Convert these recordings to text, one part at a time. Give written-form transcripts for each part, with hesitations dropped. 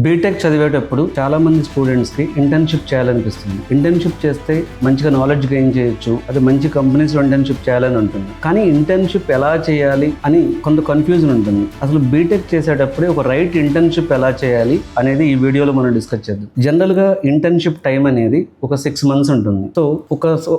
BTech చదివేటప్పుడు చాలా మంది స్టూడెంట్స్ కి ఇంటర్న్షిప్ చేయాలనిపిస్తుంది. ఇంటర్న్షిప్ చేస్తే మంచిగా నాలెడ్జ్ గెయిన్ చేయొచ్చు, అది మంచి కంపెనీస్ లో ఇంటర్న్షిప్ చేయాలని ఉంటుంది. కానీ ఇంటర్న్షిప్ ఎలా చేయాలి అని కొంత కన్ఫ్యూజన్ ఉంటుంది. అసలు బీటెక్ చేసేటప్పుడే ఒక రైట్ ఇంటర్న్షిప్ ఎలా చేయాలి అనేది ఈ వీడియోలో మనం డిస్కస్ చేద్దాం. జనరల్ గా ఇంటర్న్షిప్ టైం అనేది ఒక 6 months ఉంటుంది. సో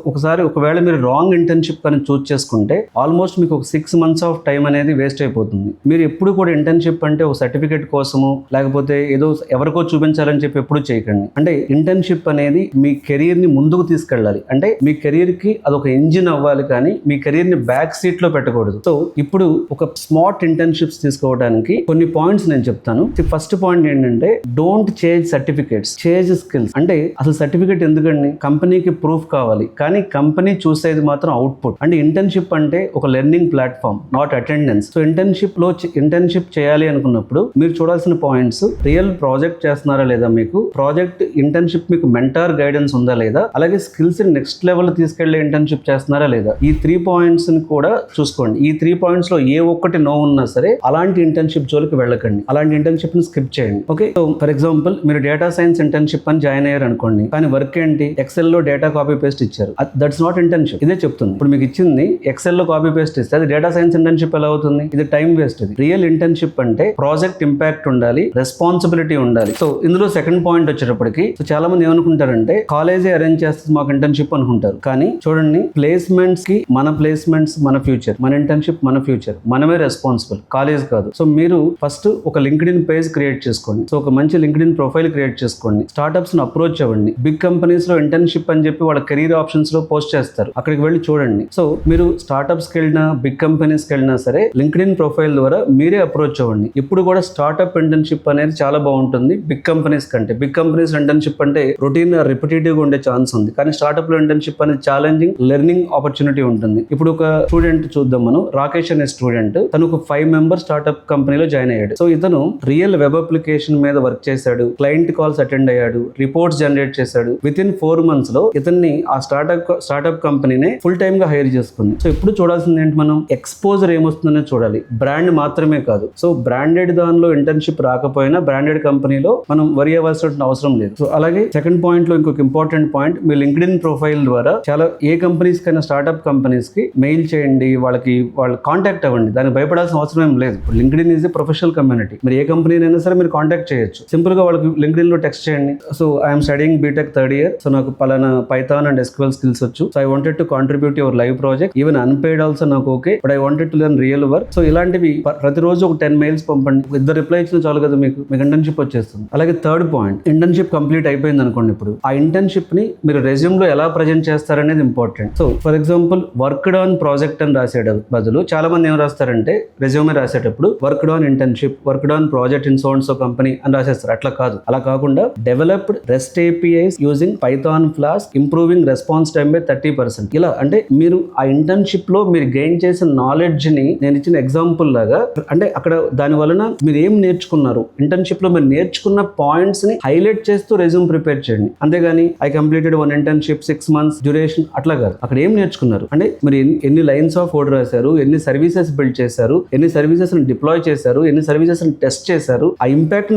ఒకసారి ఒకవేళ మీరు రాంగ్ ఇంటర్న్షిప్ అని చూస్ చేసుకుంటే ఆల్మోస్ట్ మీకు ఒక 6 months ఆఫ్ టైం అనేది వేస్ట్ అయిపోతుంది. మీరు ఎప్పుడు కూడా ఇంటర్న్షిప్ అంటే ఒక సర్టిఫికేట్ కోసము లేకపోతే ఏదో ఎవరికో చూపించాలని చెప్పి ఎప్పుడు చేయకండి. అంటే ఇంటర్న్షిప్ అనేది మీ కెరీర్ ని ముందుకు తీసుకెళ్ళాలి. అంటే మీ కెరీర్ కి అదొక ఇంజిన్ అవ్వాలి, కానీ మీ కెరీర్ ని బ్యాక్ సీట్ లో పెట్టకూడదు. సో ఇప్పుడు ఒక స్మార్ట్ ఇంటర్న్షిప్స్ తీసుకోవడానికి కొన్ని పాయింట్స్ నేను చెప్తాను. ఫస్ట్ పాయింట్ ఏంటంటే don't change certificates, change skills. అంటే అసలు సర్టిఫికేట్ ఎందుకండి? కంపెనీకి ప్రూఫ్ కావాలి, కానీ కంపెనీ చూసేది మాత్రం అవుట్పుట్. అంటే ఇంటర్న్షిప్ అంటే ఒక learning platform, not attendance. So internship చేయాలి అనుకున్నప్పుడు మీరు చూడాల్సిన పాయింట్స్: రియల్ ప్రాజెక్ట్ చేస్తున్నారా లేదా, మీకు ప్రాజెక్ట్ ఇంటర్న్షిప్ మీకు మెంటార్ గైడెన్స్ ఉందా లేదా, అలాగే స్కిల్స్ నెక్స్ట్ లెవెల్ తీసుకెళ్లే ఇంటర్న్షిప్ చేస్తున్నారా లేదా. ఈ 3 points ని కూడా చూసుకోండి. ఈ 3 points లో ఏ ఒక్కటి నో ఉన్నా సరే అలాంటి ఇంటర్న్షిప్ జోలికి వెళ్ళకండి, అలాంటి ఇంటర్న్షిప్ ని స్కిప్ చేయండి. ఓకే, సో ఫర్ ఎగ్జాంపుల్ మీరు డేటా సైన్స్ ఇంటర్న్షిప్ అని జాయిన్ అయ్యారు అనుకోండి, కానీ వర్క్ ఏంటి? ఎక్సెల్ లో డేటా కాపీ పేస్ట్ ఇచ్చారు. That's not internship. ఇదే చెప్తుంది. ఇప్పుడు మీకు ఇచ్చింది ఎక్సెల్ లో కాపీ పేస్ట్ ఇస్తే అది డేటా సైన్స్ ఇంటర్న్షిప్ ఎలా అవుతుంది? ఇది టైం వేస్ట్. ఇది రియల్ ఇంటర్న్షిప్ అంటే ప్రాజెక్ట్ ఇంపాక్ట్ ఉండాలి, రెస్పాన్సిబిలిటీ ఉండాలి. సో ఇందులో సెకండ్ పాయింట్ వచ్చేటప్పటికి చాలా మంది ఏమనుకుంటారంటే కాలేజీ అరేంజ్ చేస్తుంది మాకు ఇంటర్న్షిప్ అనుకుంటారు. కానీ చూడండి, ప్లేస్మెంట్స్ కి మన ప్లేస్మెంట్స్ మన ఫ్యూచర్, మన ఇంటర్న్షిప్ మన ఫ్యూచర్, మనమే రెస్పాన్సిబుల్, కాలేజ్ కాదు. సో మీరు ఫస్ట్ ఒక లింక్డ్ఇన్ పేజ్ క్రియేట్ చేసుకోండి. సో ఒక మంచి లింక్డ్ఇన్ ప్రొఫైల్ క్రియేట్ చేసుకోండి. స్టార్ట్అప్స్ ను అప్రోచ్ అవ్వండి. బిగ్ కంపెనీస్ లో ఇంటర్న్షిప్ అని చెప్పి వాళ్ళ కెరీర్ ఆప్షన్స్ లో పోస్ట్ చేస్తారు, అక్కడికి వెళ్ళి చూడండి. సో మీరు స్టార్ట్అప్స్ కి వెళ్ళినా బిగ్ కంపెనీస్ కి వెళ్ళినా సరే లింక్డ్ఇన్ ప్రొఫైల్ ద్వారా మీరే అప్రోచ్ అవ్వండి. ఇప్పుడు కూడా స్టార్ట్అప్ ఇంటర్న్షిప్ అనేది చాలా బాగుంటుంది బిగ్ కంపెనీస్ కంటే. బిగ్ కంపెనీస్ ఇంటర్న్షిప్ అంటే రొటీన్ రిపిటేటివ్ గా ఉండే ఛాన్స్ ఉంది, కానీ స్టార్ట్అప్ లో ఇంటర్న్షిప్ అనేది ఛాలెంజింగ్ లెర్నింగ్ ఆపర్చునిటీ ఉంటుంది. ఇప్పుడు ఒక స్టూడెంట్ చూద్దాం మనం. రాకేష్ అనే స్టూడెంట్, తను ఒక 5 members స్టార్ట్అప్ కంపెనీలో జాయిన్ అయ్యాడు. సో ఇతను రియల్ వెబ్ అప్లికేషన్ మీద వర్క్ చేశాడు, క్లయింట్ కాల్స్ అటెండ్ అయ్యాడు, రిపోర్ట్స్ జనరేట్ చేశాడు. వితిన్ 4 months లో ఇతన్ని ఆ స్టార్ట్అప్ కంపెనీనే ఫుల్ టైమ్ గా హైర్ చేసుకుంది. సో ఇప్పుడు చూడాల్సింది ఏంటి? మనం ఎక్స్పోజర్ ఏమొస్తుందనే చూడాలి, బ్రాండ్ మాత్రమే కాదు. సో బ్రాండెడ్ దానిలో ఇంటర్న్షిప్ రాకపోయినా బ్రాండెడ్ కంపెనీలో మనం వరి అవ్వాల్సిన అవసరం లేదు. సో అలాగే సెకండ్ పాయింట్ లో ఇంకొక ఇంపార్టెంట్ పాయింట్, మీ లింక్డ్ఇన్ ప్రొఫైల్ ద్వారా చాలా ఏ కంపెనీస్ కైనా స్టార్ట్అప్ కంపెనీస్ కి మెయిల్ చేయండి, వాళ్ళు కాంటాక్ట్ అవ్వండి. దానికి భయపడాల్సిన అవసరం ఏం లేదు. LinkedIn is a professional community. మీరు ఏ కంపెనీనైనా సరే మీరు కాంటాక్ట్ చేయొచ్చు. సింపుల్ గా వాళ్ళకి లింక్డ్ఇన్ లో టెక్స్ట్ చేయండి. So I'm studying BTech 3rd year. So నాకు పలానా పైథాన్ అండ్ SQL స్కిల్స్ వచ్చు. So I wanted to contribute your live project, even unpaid also నాకు okay, but I wanted to learn real work. So ఇలాంటివి ప్రతిరోజు ఒక 10 mails పంపండి. 2 reply ఇచ్చిన చాలు కదా, మీకు ఇంటర్న్షిప్ వచ్చేస్తుంది. అలాగే థర్డ్ పాయింట్, ఇంటర్న్షిప్ కంప్లీట్ అయిపోయింది అనుకోండి. ఇప్పుడు ఆ ఇంటర్న్షిప్ ని మీరు రెజ్యూమ్ లో ఎలా ప్రజెంట్ చేస్తారనేది important. So for example worked on project అని రాసే బదులు చాలా మంది ఏం రాస్తారంటే రెజ్యూమే రాసేటప్పుడు worked on internship, worked on project in so and so company అని రాసేస్తారు. అట్లా కాదు. అలా కాకుండా developed rest APIs using Python flask, improving response time by 30%. ఇలా అంటే మీరు ఆ ఇంటర్న్షిప్ లో మీరు గెయిన్ చేసిన నాలెడ్జ్ ని నేను ఇచ్చిన ఎగ్జాంపుల్ లాగా, అంటే అక్కడ దాని వలన మీరు ఏం నేర్చుకున్నారు, ఇంటర్న్షిప్ లో మీరు నేర్చుకున్న పాయింట్స్ ని హైలైట్ చేస్తూ రెజ్యూమ్ ప్రిపేర్ చేయండి. అంతేగాని I completed 1 internship 6 months duration అట్లా కాదు. అక్కడ ఏం నేర్చుకున్నారు అంటే మీరు ఎన్ని లైన్స్ ఆఫ్ కోడ్ రాశారు, ఎన్ని సర్వీసెస్ బిల్డ్ చేశారు, ఎన్ని సర్వీసెస్ డిప్లాయ్ చేశారు, ఎన్ని సర్వీసెస్ టెస్ట్ చేశారు, ఆ ఇంపాక్ట్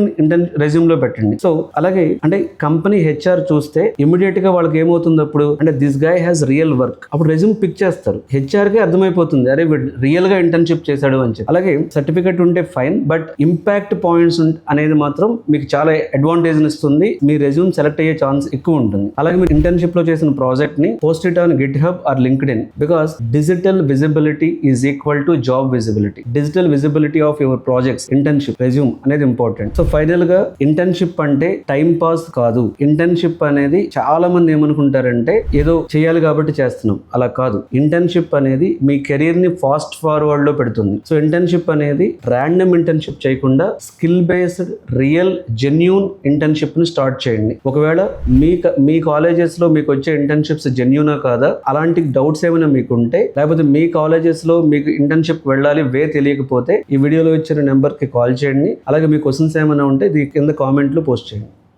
రెజ్యూమ్ లో పెట్టండి. సో అలాగే అంటే కంపెనీ HR చూస్తే ఇమీడియట్ గా వాళ్ళకి ఏమవుతుంది అప్పుడు అంటే this guy has real work. అప్పుడు రెజ్యూమ్ పిక్ చేస్తారు. HR కి అర్థమైపోతుంది, అరే రియల్ గా ఇంటర్న్షిప్ చేశాడు అని చెప్పి. అలాగే సర్టిఫికేట్ ఉంటే ఫైన్, బట్ ఇంపాక్ట్ పాయింట్స్ అనేది మాత్రం మీకు చాలా అడ్వాంటేజ్ ఇస్తుంది. మీ రెజ్యూమ్ సెలెక్ట్ అయ్యే ఛాన్స్ ఎక్కువ ఉంటుంది. అలాగే మీరు ఇంటర్న్షిప్ లో చేసిన ప్రాజెక్ట్ ని post it on GitHub or LinkedIn, because digital visibility is equal to job visibility. Digital visibility of your projects, internship, resume అనేది ఇంపార్టెంట్. సో ఫైనల్ గా ఇంటర్న్షిప్ అంటే టైం పాస్ కాదు. ఇంటర్న్షిప్ అనేది చాలా మంది ఏమనుకుంటారంటే ఏదో చేయాలి కాబట్టి చేస్తున్నాం, అలా కాదు. ఇంటర్న్షిప్ అనేది మీ కెరీర్ ని ఫాస్ట్ ఫార్వర్డ్ లో పెడుతుంది. సో ఇంటర్న్షిప్ అనేది ర్యాండమ్ ఇంటర్న్షిప్ చేయకుండా skill based real genuine internship ని స్టార్ట్ చేయండి. ఒకవేళ మీ కాలేజెస్ లో మీకు వచ్చే ఇంటర్న్షిప్స్ జెన్యూనా కాదా, అలాంటి డౌట్స్ ఏమైనా మీకు ఉంటే, లేకపోతే మీ కాలేజెస్ లో మీకు ఇంటర్న్షిప్ వెళ్ళాలి వే తెలియకపోతే ఈ వీడియోలో ఇచ్చిన నెంబర్ కి కాల్ చేయండి. అలాగే మీ క్వశ్చన్స్ ఏమైనా ఉంటే కింద కామెంట్ లో పోస్ట్ చేయండి.